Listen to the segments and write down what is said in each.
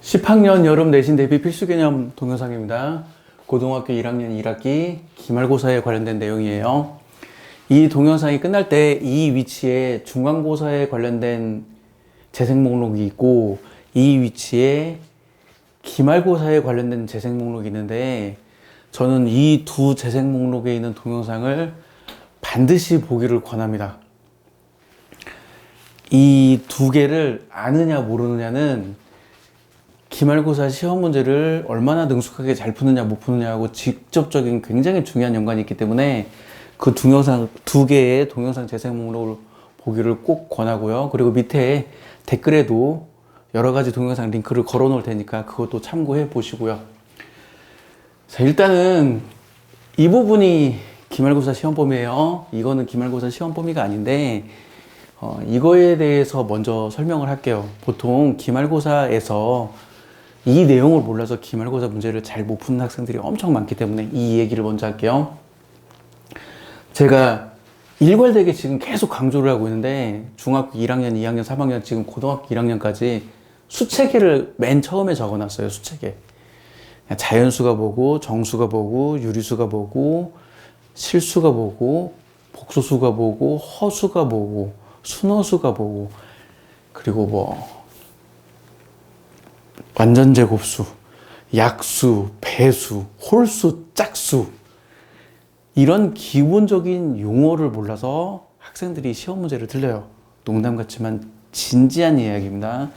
10학년 여름 내신 대비 필수 개념 동영상입니다. 고등학교 1학년 1학기 기말고사에 관련된 내용이에요. 이 동영상이 끝날 때 이 위치에 중간고사에 관련된 재생 목록이 있고 이 위치에 기말고사에 관련된 재생 목록이 있는데 저는 이 두 재생 목록에 있는 동영상을 반드시 보기를 권합니다. 이 두 개를 아느냐 모르느냐는 기말고사 시험 문제를 얼마나 능숙하게 잘 푸느냐 못 푸느냐하고 직접적인 굉장히 중요한 연관이 있기 때문에 그 두 개의 동영상 재생 목록을 보기를 꼭 권하고요. 그리고 밑에 댓글에도 여러 가지 동영상 링크를 걸어 놓을 테니까 그것도 참고해 보시고요. 자, 일단은 이 부분이 기말고사 시험 범위예요. 이거는 기말고사 시험 범위가 아닌데 이거에 대해서 먼저 설명을 할게요. 보통 기말고사에서 이 내용을 몰라서 기말고사 문제를 잘 못 푸는 학생들이 엄청 많기 때문에 이 얘기를 먼저 할게요. 제가 일괄되게 지금 계속 강조를 하고 있는데 중학교 1학년, 2학년, 3학년, 지금 고등학교 1학년까지 수체계를 맨 처음에 적어놨어요. 수체계. 자연수가 보고, 정수가 보고, 유리수가 보고, 실수가 보고, 복소수가 보고, 허수가 보고, 순허수가 보고, 그리고 완전제곱수, 약수, 배수, 홀수, 짝수 이런 기본적인 용어를 몰라서 학생들이 시험 문제를 틀려요. 농담 같지만 진지한 이야기입니다.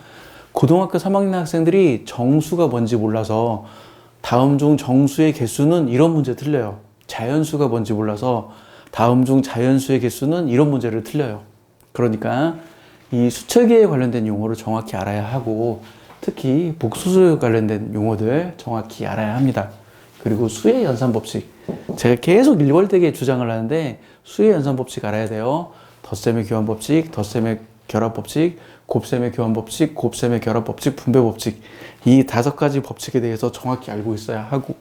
고등학교 3학년 학생들이 정수가 뭔지 몰라서 다음 중 정수의 개수는 이런 문제 틀려요. 자연수가 뭔지 몰라서 다음 중 자연수의 개수는 이런 문제를 틀려요. 그러니까 이 수체계에 관련된 용어를 정확히 알아야 하고 특히 복소수에 관련된 용어들 정확히 알아야 합니다. 그리고 수의 연산법칙. 제가 계속 일괄되게 주장을 하는데 수의 연산법칙 알아야 돼요. 덧셈의 교환법칙, 덧셈의 결합법칙, 곱셈의 교환법칙, 곱셈의 결합법칙, 분배법칙. 이 5가지 법칙에 대해서 정확히 알고 있어야 하고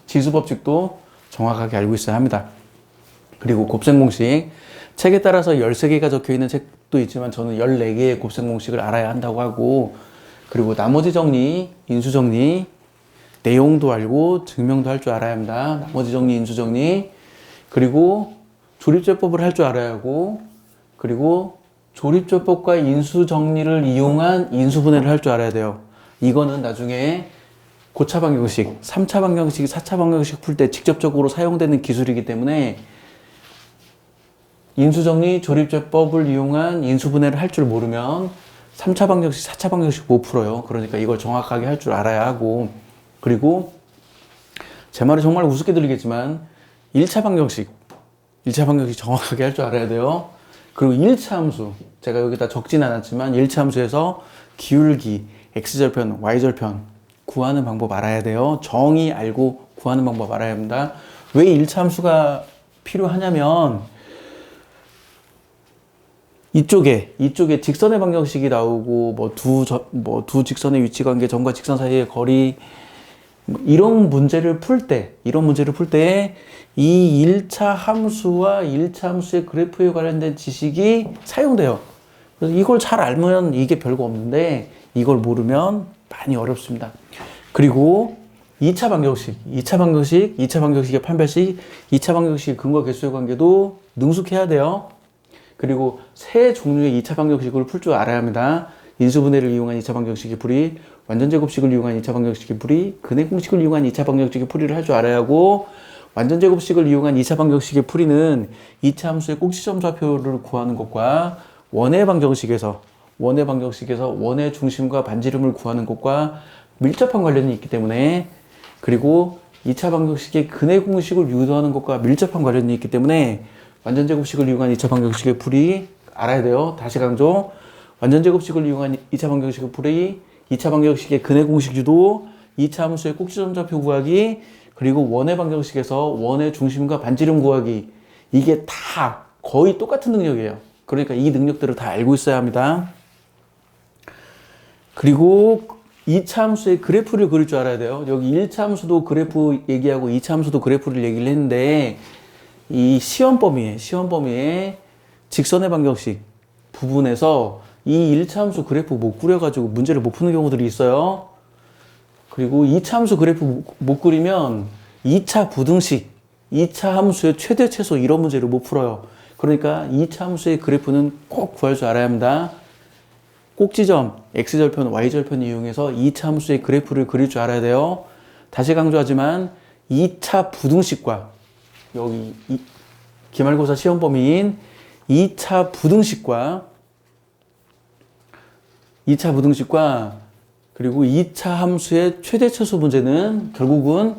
지수법칙도 정확하게 알고 있어야 합니다. 그리고 곱셈공식. 책에 따라서 13개가 적혀 있는 책도 있지만 저는 14개의 곱셈공식을 알아야 한다고 하고 그리고 나머지 정리, 인수 정리, 내용도 알고 증명도 할 줄 알아야 합니다. 나머지 정리, 인수 정리, 그리고 조립제법을 할 줄 알아야 하고 그리고 조립제법과 인수 정리를 이용한 인수분해를 할 줄 알아야 돼요. 이거는 나중에 고차 방정식, 3차 방정식, 4차 방정식 풀 때 직접적으로 사용되는 기술이기 때문에 인수정리, 조립제법을 이용한 인수분해를 할 줄 모르면 3차 방정식, 4차 방정식 못 풀어요. 그러니까 이걸 정확하게 할 줄 알아야 하고 그리고 제 말이 정말 우습게 들리겠지만 1차 방정식 정확하게 할 줄 알아야 돼요. 그리고 1차 함수, 제가 여기다 적진 않았지만 1차 함수에서 기울기, x절편, y절편 구하는 방법 알아야 돼요. 정의 알고 구하는 방법 알아야 합니다. 왜 1차 함수가 필요하냐면 이쪽에 직선의 방정식이 나오고 두 직선의 위치 관계, 점과 직선 사이의 거리 이런 문제를 풀 때 이 1차 함수와 1차 함수의 그래프에 관련된 지식이 사용돼요. 그래서 이걸 잘 알면 이게 별거 없는데 이걸 모르면 많이 어렵습니다. 그리고 2차 방정식의 판별식, 2차 방정식의 근과 개수의 관계도 능숙해야 돼요. 그리고 세 종류의 2차 방정식을 풀 줄 알아야 합니다. 인수분해를 이용한 2차 방정식의 풀이, 완전제곱식을 이용한 2차 방정식의 풀이, 근해공식을 이용한 2차 방정식의 풀이를 할 줄 알아야 하고 완전제곱식을 이용한 2차 방정식의 풀이는 2차 함수의 꼭지점 좌표를 구하는 것과 원의 방정식에서 원의 중심과 반지름을 구하는 것과 밀접한 관련이 있기 때문에 그리고 2차 방정식의 근해공식을 유도하는 것과 밀접한 관련이 있기 때문에 완전제곱식을 이용한 2차 방정식의 풀이 알아야 돼요. 다시 강조. 완전제곱식을 이용한 2차 방정식의 풀이, 2차 방정식의 근해공식 유도, 2차 함수의 꼭지점 좌표 구하기, 그리고 원의 방정식에서 원의 중심과 반지름 구하기. 이게 다 거의 똑같은 능력이에요. 그러니까 이 능력들을 다 알고 있어야 합니다. 그리고 2차 함수의 그래프를 그릴 줄 알아야 돼요. 여기 1차 함수도 그래프 얘기하고 2차 함수도 그래프를 얘기를 했는데 이 시험 범위에 직선의 방정식 부분에서 이 1차 함수 그래프 못 그려가지고 문제를 못 푸는 경우들이 있어요. 그리고 2차 함수 그래프 못 그리면 2차 부등식, 2차 함수의 최대 최소 이런 문제를 못 풀어요. 그러니까 2차 함수의 그래프는 꼭 구할 줄 알아야 합니다. 꼭지점, x절편, y절편을 이용해서 2차 함수의 그래프를 그릴 줄 알아야 돼요. 다시 강조하지만 2차 부등식과 여기 기말고사 시험 범위인 2차 부등식과 그리고 2차 함수의 최대 최소 문제는 결국은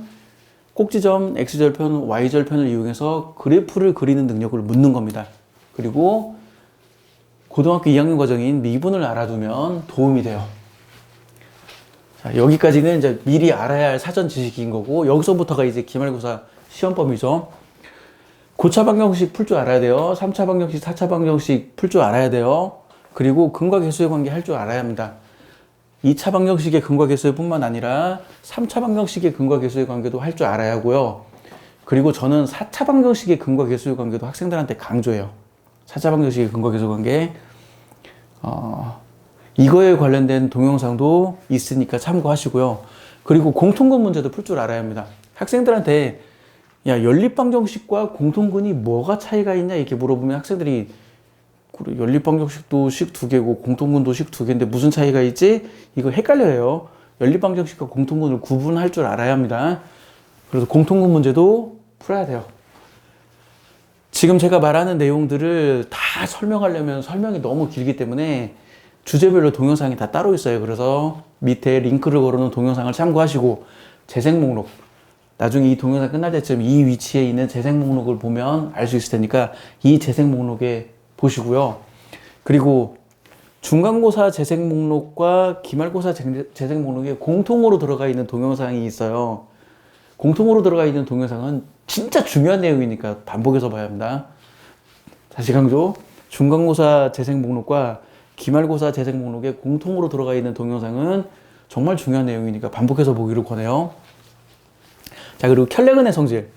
꼭지점, x절편, y절편을 이용해서 그래프를 그리는 능력을 묻는 겁니다. 그리고 고등학교 2학년 과정인 미분을 알아두면 도움이 돼요. 자, 여기까지는 이제 미리 알아야 할 사전 지식인 거고, 여기서부터가 이제 기말고사 시험 범위죠. 고차 방정식 풀 줄 알아야 돼요. 3차 방정식, 4차 방정식 풀 줄 알아야 돼요. 그리고 근과 계수의 관계 할 줄 알아야 합니다. 2차 방정식의 근과 계수의 뿐만 아니라 3차 방정식의 근과 계수의 관계도 할 줄 알아야 하고요. 그리고 저는 4차 방정식의 근과 계수의 관계도 학생들한테 강조해요. 4차 방정식의 근과 계수 관계. 이거에 관련된 동영상도 있으니까 참고하시고요. 그리고 공통근 문제도 풀 줄 알아야 합니다. 학생들한테 야, 연립방정식과 공통근이 뭐가 차이가 있냐 이렇게 물어보면 학생들이 그래, 연립방정식도 식 2개고 공통근도 식 2개인데 무슨 차이가 있지? 이거 헷갈려요. 연립방정식과 공통근을 구분할 줄 알아야 합니다. 그래서 공통근 문제도 풀어야 돼요. 지금 제가 말하는 내용들을 다 설명하려면 설명이 너무 길기 때문에 주제별로 동영상이 다 따로 있어요. 그래서 밑에 링크를 걸어놓은 동영상을 참고하시고 재생 목록, 나중에 이 동영상 끝날 때쯤 이 위치에 있는 재생 목록을 보면 알 수 있을 테니까 이 재생 목록에 보시고요. 그리고 중간고사 재생 목록과 기말고사 재생 목록에 공통으로 들어가 있는 동영상이 있어요. 공통으로 들어가 있는 동영상은 진짜 중요한 내용이니까 반복해서 봐야 합니다. 다시 강조, 중간고사 재생 목록과 기말고사 재생 목록에 공통으로 들어가 있는 동영상은 정말 중요한 내용이니까 반복해서 보기를 권해요. 자, 그리고 켤레근의 성질.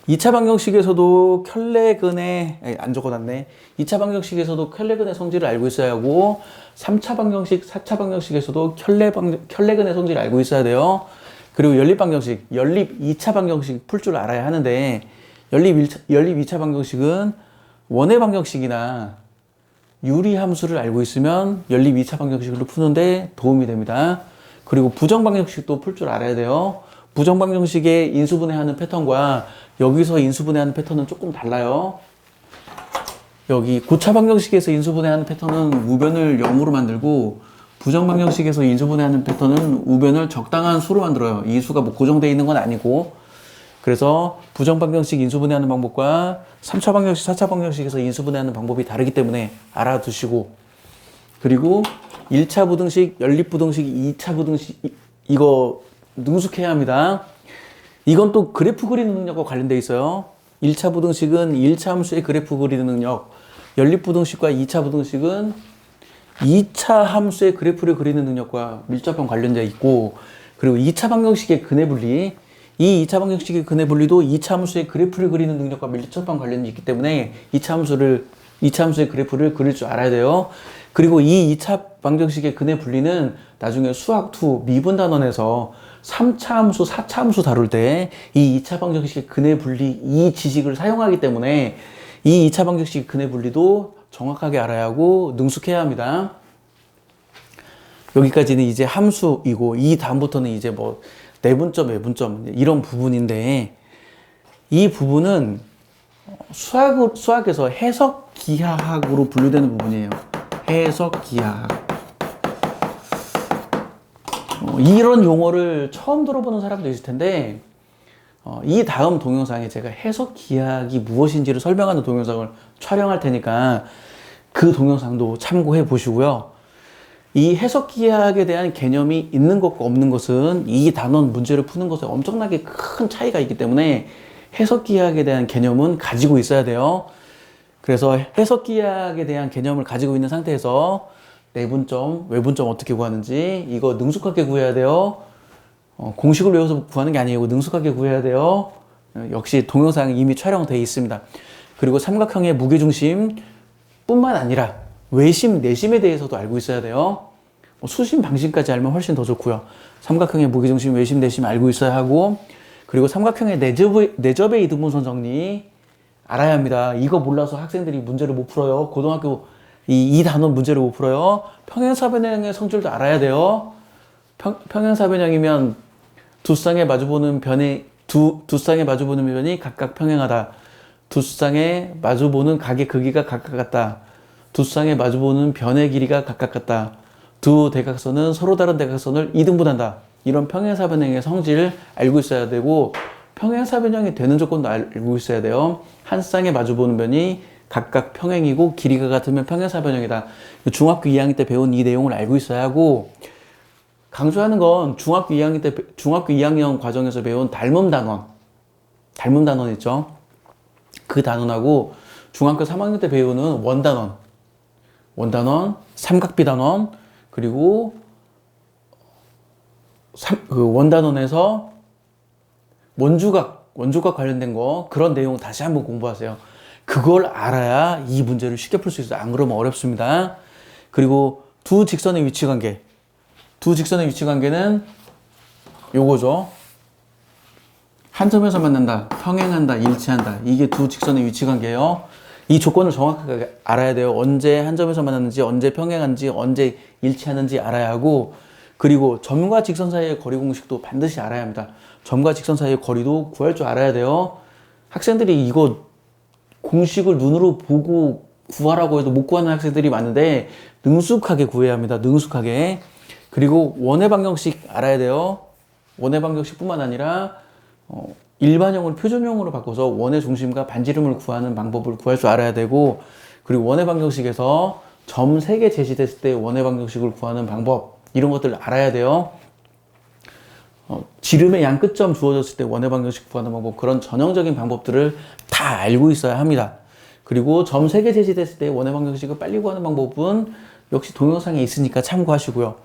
2차 방정식에서도 켤레근의, 안 적어놨네. 2차 방정식에서도 켤레근의 성질을 알고 있어야 하고, 3차 방정식, 4차 방정식에서도 켤레근의 성질을 알고 있어야 돼요. 그리고 연립 방정식, 연립 2차 방정식 풀 줄 알아야 하는데, 연립 2차 방정식은 원의 방정식이나 유리 함수를 알고 있으면 연립 2차 방정식으로 푸는데 도움이 됩니다. 그리고 부정 방정식도 풀 줄 알아야 돼요. 부정 방정식의 인수분해하는 패턴과 여기서 인수분해하는 패턴은 조금 달라요. 여기 고차 방정식에서 인수분해하는 패턴은 우변을 0으로 만들고, 부정 방정식에서 인수분해하는 패턴은 우변을 적당한 수로 만들어요. 이 수가 뭐 고정되어 있는 건 아니고. 그래서 부정 방정식 인수분해하는 방법과 3차 방정식, 4차 방정식에서 인수분해하는 방법이 다르기 때문에 알아두시고, 그리고 1차 부등식, 연립 부등식, 2차 부등식 이거 능숙해야 합니다. 이건 또 그래프 그리는 능력과 관련돼 있어요. 1차 부등식은 1차 함수의 그래프 그리는 능력, 연립 부등식과 2차 부등식은 2차 함수의 그래프를 그리는 능력과 밀접한 관련돼 있고, 그리고 2차 방정식의 근해 분리, 이 2차 방정식의 근해 분리도 2차 함수의 그래프를 그리는 능력과 밀접한 관련이 있기 때문에 2차 함수의 그래프를 그릴 줄 알아야 돼요. 그리고 이 2차 방정식의 근해 분리는 나중에 수학2 미분 단원에서 3차 함수, 4차 함수 다룰 때 이 2차 방정식의 근해 분리 이 지식을 사용하기 때문에 이 2차 방정식의 근해 분리도 정확하게 알아야 하고 능숙해야 합니다. 여기까지는 이제 함수이고, 이 다음부터는 이제 뭐 내분점, 외분점 이런 부분인데, 이 부분은 수학에서 해석기하학으로 분류되는 부분이에요. 해석기하학. 이런 용어를 처음 들어보는 사람도 있을 텐데, 이 다음 동영상에 제가 해석기하학이 무엇인지를 설명하는 동영상을 촬영할 테니까 그 동영상도 참고해 보시고요. 이 해석기하학에 대한 개념이 있는 것과 없는 것은 이 단원 문제를 푸는 것에 엄청나게 큰 차이가 있기 때문에 해석기하학에 대한 개념은 가지고 있어야 돼요. 그래서 해석기하학에 대한 개념을 가지고 있는 상태에서 내분점, 외분점 어떻게 구하는지 이거 능숙하게 구해야 돼요. 공식을 외워서 구하는 게 아니고 능숙하게 구해야 돼요. 역시 동영상이 이미 촬영되어 있습니다. 그리고 삼각형의 무게중심 뿐만 아니라 외심, 내심에 대해서도 알고 있어야 돼요. 뭐 수심, 방심까지 알면 훨씬 더 좋고요. 삼각형의 무게중심, 외심, 내심 알고 있어야 하고, 그리고 삼각형의 내접의 이등분선 정리 알아야 합니다. 이거 몰라서 학생들이 문제를 못 풀어요. 고등학교 이 단원 문제를 못 풀어요. 평행사변형의 성질도 알아야 돼요. 평행사변형이면 두 쌍에 마주보는 변이 각각 평행하다. 두 쌍에 마주보는 각의 크기가 각각 같다. 두 쌍에 마주보는 변의 길이가 각각 같다. 두 대각선은 서로 다른 대각선을 이등분한다. 이런 평행사변형의 성질 알고 있어야 되고, 평행사변형이 되는 조건도 알고 있어야 돼요. 한 쌍에 마주보는 변이 각각 평행이고 길이가 같으면 평행사변형이다. 중학교 2학년 때 배운 이 내용을 알고 있어야 하고, 강조하는 건 중학교 2학년 과정에서 배운 닮음 단원 있죠. 그 단원하고 중학교 3학년 때 배우는 원단원, 삼각비단원, 그리고 그 원단원에서 원주각 관련된 거, 그런 내용 다시 한번 공부하세요. 그걸 알아야 이 문제를 쉽게 풀 수 있어요. 안 그러면 어렵습니다. 그리고 두 직선의 위치관계는 요거죠. 한 점에서 만난다, 평행한다, 일치한다. 이게 두 직선의 위치관계예요. 이 조건을 정확하게 알아야 돼요. 언제 한 점에서 만났는지, 언제 평행한지, 언제 일치하는지 알아야 하고, 그리고 점과 직선 사이의 거리 공식도 반드시 알아야 합니다. 점과 직선 사이의 거리도 구할 줄 알아야 돼요. 학생들이 이거 공식을 눈으로 보고 구하라고 해도 못 구하는 학생들이 많은데, 능숙하게 구해야 합니다. 능숙하게. 그리고 원의 방정식 알아야 돼요. 원의 방정식뿐만 아니라 일반형을 표준형으로 바꿔서 원의 중심과 반지름을 구하는 방법을 구할 줄 알아야 되고, 그리고 원의 방정식에서 점 3개 제시됐을 때 원의 방정식을 구하는 방법, 이런 것들을 알아야 돼요. 지름의 양 끝점 주어졌을 때 원의 방정식 구하는 방법, 그런 전형적인 방법들을 다 알고 있어야 합니다. 그리고 점 3개 제시됐을 때 원의 방정식을 빨리 구하는 방법은 역시 동영상에 있으니까 참고하시고요.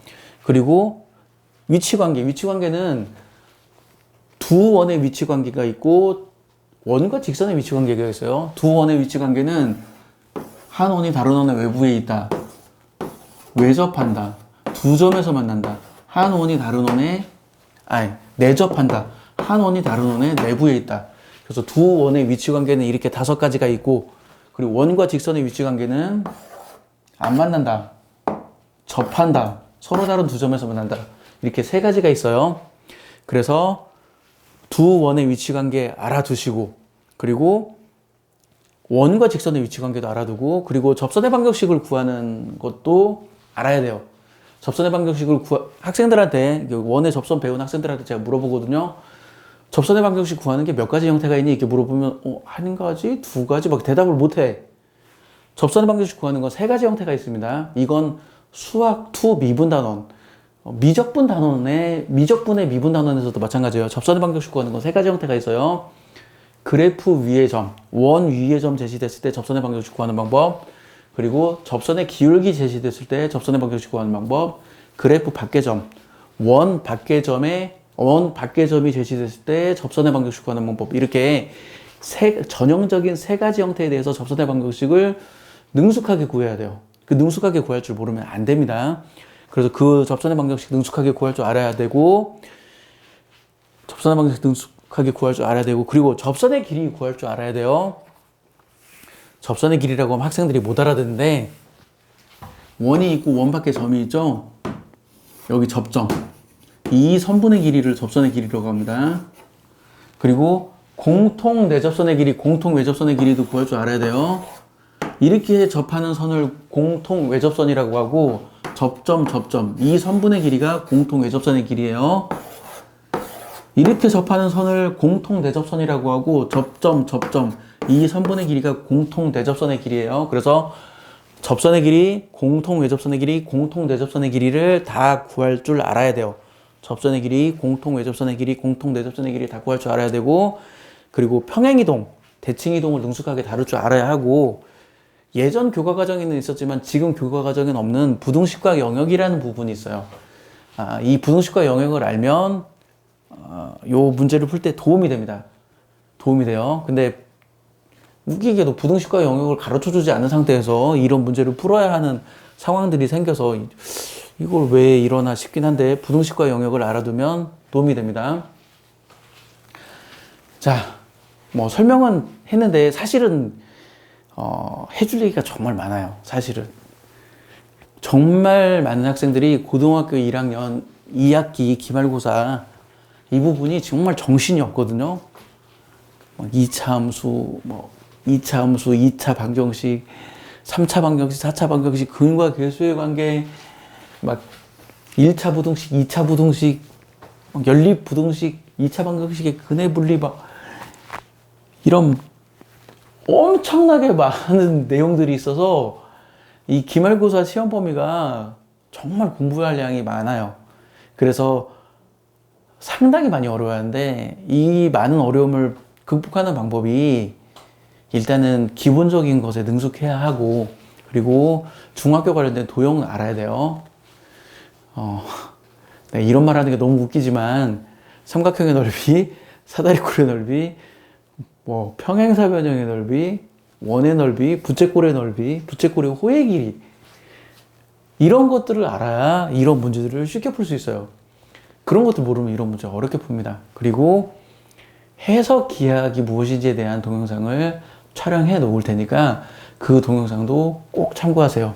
그리고 위치관계는 두 원의 위치관계가 있고 원과 직선의 위치관계가 있어요. 두 원의 위치관계는 한 원이 다른 원의 외부에 있다, 외접한다, 두 점에서 만난다, 한 원이 다른 원에 내접한다, 한 원이 다른 원의 내부에 있다. 그래서 두 원의 위치관계는 이렇게 5가지가 있고, 그리고 원과 직선의 위치관계는 안 만난다, 접한다, 서로 다른 두 점에서 만난다, 이렇게 3가지가 있어요. 그래서 두 원의 위치관계 알아두시고, 그리고 원과 직선의 위치관계도 알아두고, 그리고 접선의 방정식을 구하는 것도 알아야 돼요. 접선의 방정식을 학생들한테, 원의 접선 배운 학생들한테 제가 물어보거든요. 접선의 방정식 구하는 게 몇 가지 형태가 있니? 이렇게 물어보면 한 가지, 2가지 막 대답을 못해. 접선의 방정식 구하는 건 3가지 형태가 있습니다. 이건 수학 2 미분 단원, 미적분의 미분 단원에서도 마찬가지예요. 접선의 방정식 구하는 건 3가지 형태가 있어요. 그래프 위의 점, 원 위의 점 제시됐을 때 접선의 방정식 구하는 방법, 그리고 접선의 기울기 제시됐을 때 접선의 방정식 구하는 방법, 그래프 밖의 점, 원 밖의 점이 제시됐을 때 접선의 방정식 구하는 방법, 이렇게 전형적인 3가지 형태에 대해서 접선의 방정식을 능숙하게 구해야 돼요. 그 능숙하게 구할 줄 모르면 안 됩니다. 그래서 그 접선의 방정식 능숙하게 구할 줄 알아야 되고, 그리고 접선의 길이 구할 줄 알아야 돼요. 접선의 길이라고 하면 학생들이 못 알아듣는데, 원이 있고 원 밖에 점이 있죠. 여기 접점, 이 선분의 길이를 접선의 길이라고 합니다. 그리고 공통 내접선의 길이, 공통 외접선의 길이도 구할 줄 알아야 돼요. 이렇게 접하는 선을 공통 외접선이라고 하고, 접점, 이 선분의 길이가 공통 외접선의 길이에요. 이렇게 접하는 선을 공통 내접선이라고 하고, 접점, 이 선분의 길이가 공통 내접선의 길이에요. 그래서 접선의 길이, 공통 외접선의 길이, 공통 내접선의 길이를 다 구할 줄 알아야 돼요. 접선의 길이, 공통 외접선의 길이, 공통 내접선의 길이 다 구할 줄 알아야 되고, 그리고 평행이동, 대칭이동을 능숙하게 다룰 줄 알아야 하고, 예전 교과 과정에는 있었지만 지금 교과 과정에는 없는 부등식과 영역이라는 부분이 있어요. 이 부등식과 영역을 알면 요 문제를 풀 때 도움이 됩니다. 도움이 돼요. 근데 웃기게도 부등식과 영역을 가르쳐주지 않은 상태에서 이런 문제를 풀어야 하는 상황들이 생겨서 이걸 왜 이러나 싶긴 한데 부등식과 영역을 알아두면 도움이 됩니다. 자, 뭐 설명은 했는데 사실은 해줄 얘기가 정말 많아요. 사실은 정말 많은 학생들이 고등학교 1학년 2학기 기말고사 이 부분이 정말 정신이 없거든요. 2차 함수, 2차 함수, 2차 방정식, 3차 방정식, 4차 방정식, 근과 계수의 관계, 막 1차 부등식, 2차 부등식, 연립 부등식, 2차 방정식의 근의 분리, 막 이런 엄청나게 많은 내용들이 있어서 이 기말고사 시험 범위가 정말 공부할 양이 많아요. 그래서 상당히 많이 어려워하는데 이 많은 어려움을 극복하는 방법이 일단은 기본적인 것에 능숙해야 하고, 그리고 중학교 관련된 도형은 알아야 돼요. 네, 이런 말 하는 게 너무 웃기지만 삼각형의 넓이, 사다리꼴의 넓이, 뭐 평행사변형의 넓이, 원의 넓이, 부채꼴의 넓이, 부채꼴의 호의 길이, 이런 것들을 알아야 이런 문제들을 쉽게 풀 수 있어요. 그런 것들 모르면 이런 문제 어렵게 풉니다. 그리고 해석 기하학이 무엇인지에 대한 동영상을 촬영해 놓을 테니까 그 동영상도 꼭 참고하세요.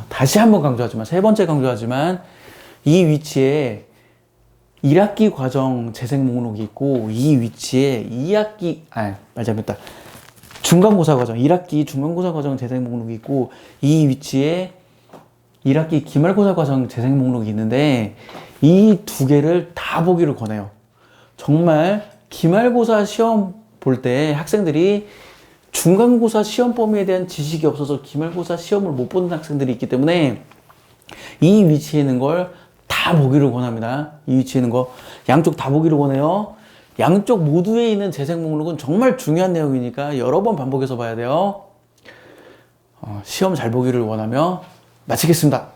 다시 한번 강조하지만, 세 번째 강조하지만, 이 위치에 1학기 과정 재생 목록이 있고, 이 위치에 2학기, 말 잘못했다. 중간고사 과정, 1학기 중간고사 과정 재생 목록이 있고, 이 위치에 1학기 기말고사 과정 재생 목록이 있는데, 이 두 개를 다 보기를 권해요. 정말 기말고사 시험 볼 때 학생들이 중간고사 시험 범위에 대한 지식이 없어서 기말고사 시험을 못 보는 학생들이 있기 때문에 이 위치에 있는 걸 다 보기를 권합니다. 이 위치에 있는 거 양쪽 다 보기를 권해요. 양쪽 모두에 있는 재생 목록은 정말 중요한 내용이니까 여러 번 반복해서 봐야 돼요. 시험 잘 보기를 원하며 마치겠습니다.